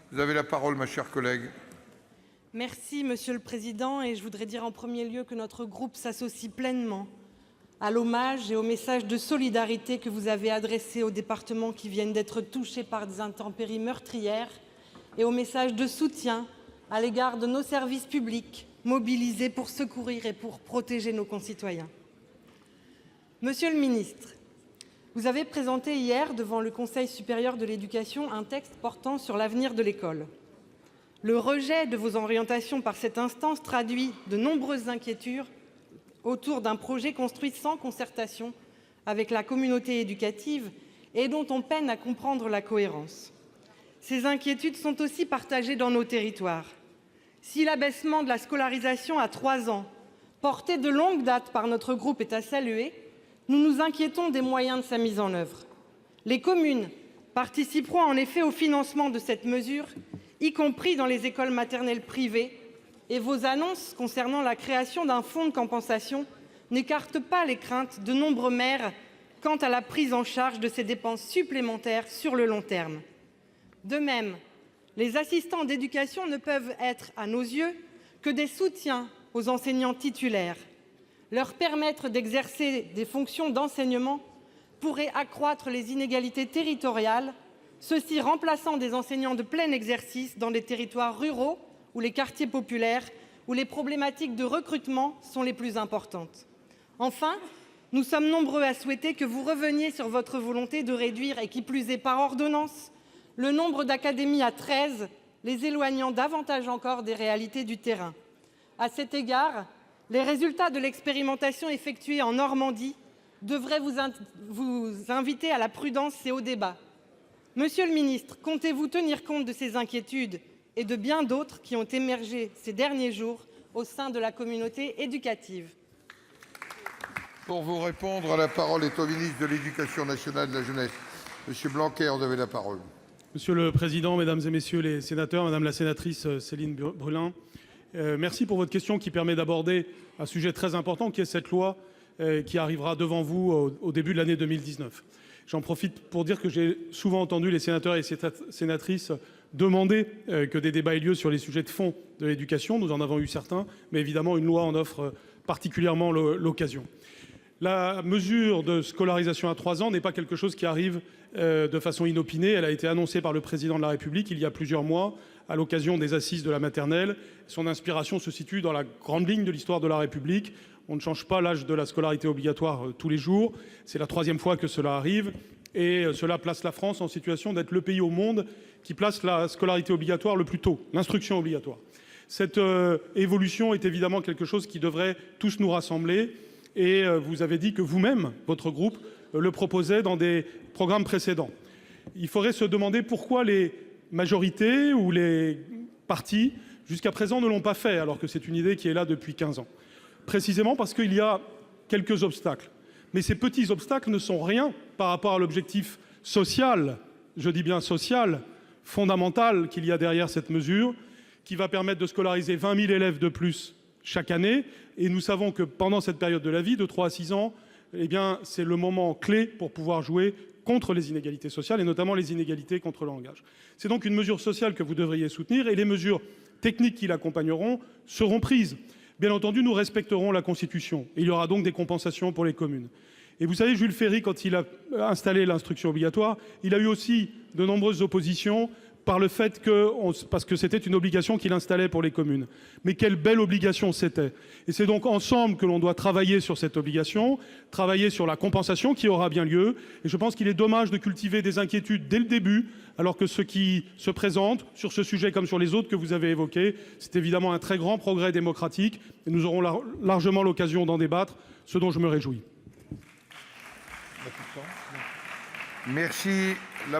Vous avez la parole, ma chère collègue. Merci, Monsieur le Président, et je voudrais dire en premier lieu que notre groupe s'associe pleinement à l'hommage et au message de solidarité que vous avez adressé aux départements qui viennent d'être touchés par des intempéries meurtrières et au message de soutien à l'égard de nos services publics mobilisés pour secourir et pour protéger nos concitoyens. Monsieur le ministre, vous avez présenté hier devant le Conseil supérieur de l'éducation un texte portant sur l'avenir de l'école. Le rejet de vos orientations par cette instance traduit de nombreuses inquiétudes autour d'un projet construit sans concertation avec la communauté éducative et dont on peine à comprendre la cohérence. Ces inquiétudes sont aussi partagées dans nos territoires. Si l'abaissement de la scolarisation à 3 ans, porté de longue date par notre groupe, est à saluer, nous nous inquiétons des moyens de sa mise en œuvre. Les communes participeront en effet au financement de cette mesure, y compris dans les écoles maternelles privées, et vos annonces concernant la création d'un fonds de compensation n'écartent pas les craintes de nombreux maires quant à la prise en charge de ces dépenses supplémentaires sur le long terme. De même, les assistants d'éducation ne peuvent être, à nos yeux, que des soutiens aux enseignants titulaires. Leur permettre d'exercer des fonctions d'enseignement pourrait accroître les inégalités territoriales, ceux-ci remplaçant des enseignants de plein exercice dans les territoires ruraux ou les quartiers populaires, où les problématiques de recrutement sont les plus importantes. Enfin, nous sommes nombreux à souhaiter que vous reveniez sur votre volonté de réduire, et qui plus est par ordonnance, le nombre d'académies à 13, les éloignant davantage encore des réalités du terrain. À cet égard, les résultats de l'expérimentation effectuée en Normandie devraient vous inviter à la prudence et au débat. Monsieur le ministre, comptez-vous tenir compte de ces inquiétudes et de bien d'autres qui ont émergé ces derniers jours au sein de la communauté éducative? Pour vous répondre, la parole est au ministre de l'Éducation nationale et de la jeunesse. Monsieur Blanquer, vous avez la parole. Monsieur le Président, Mesdames et Messieurs les sénateurs, Madame la sénatrice Céline Brulin, merci pour votre question qui permet d'aborder un sujet très important qui est cette loi qui arrivera devant vous au début de l'année 2019. J'en profite pour dire que j'ai souvent entendu les sénateurs et sénatrices demander que des débats aient lieu sur les sujets de fond de l'éducation. Nous en avons eu certains, mais évidemment, une loi en offre particulièrement l'occasion. La mesure de scolarisation à 3 ans n'est pas quelque chose qui arrive de façon inopinée. Elle a été annoncée par le Président de la République il y a plusieurs mois, à l'occasion des assises de la maternelle. Son inspiration se situe dans la grande ligne de l'histoire de la République. On ne change pas l'âge de la scolarité obligatoire tous les jours. C'est la 3e fois que cela arrive. Et cela place la France en situation d'être le pays au monde qui place la scolarité obligatoire le plus tôt, l'instruction obligatoire. Cette évolution est évidemment quelque chose qui devrait tous nous rassembler. Et vous avez dit que vous-même, votre groupe, le proposait dans des programmes précédents. Il faudrait se demander pourquoi les majorités ou les partis, jusqu'à présent, ne l'ont pas fait, alors que c'est une idée qui est là depuis 15 ans. Précisément parce qu'il y a quelques obstacles. Mais ces petits obstacles ne sont rien par rapport à l'objectif social, je dis bien social, fondamental qu'il y a derrière cette mesure, qui va permettre de scolariser 20 000 élèves de plus chaque année. Et nous savons que pendant cette période de la vie, de 3 à 6 ans, eh bien, c'est le moment clé pour pouvoir jouer contre les inégalités sociales, et notamment les inégalités contre le langage. C'est donc une mesure sociale que vous devriez soutenir, et les mesures techniques qui l'accompagneront seront prises. Bien entendu, nous respecterons la Constitution, et il y aura donc des compensations pour les communes. Et vous savez, Jules Ferry, quand il a installé l'instruction obligatoire, il a eu aussi de nombreuses oppositions par le fait parce que c'était une obligation qu'il installait pour les communes. Mais quelle belle obligation c'était! Et c'est donc ensemble que l'on doit travailler sur cette obligation, travailler sur la compensation qui aura bien lieu. Et je pense qu'il est dommage de cultiver des inquiétudes dès le début, alors que ce qui se présente sur ce sujet comme sur les autres que vous avez évoqués, c'est évidemment un très grand progrès démocratique. Et nous aurons largement l'occasion d'en débattre, ce dont je me réjouis. Merci.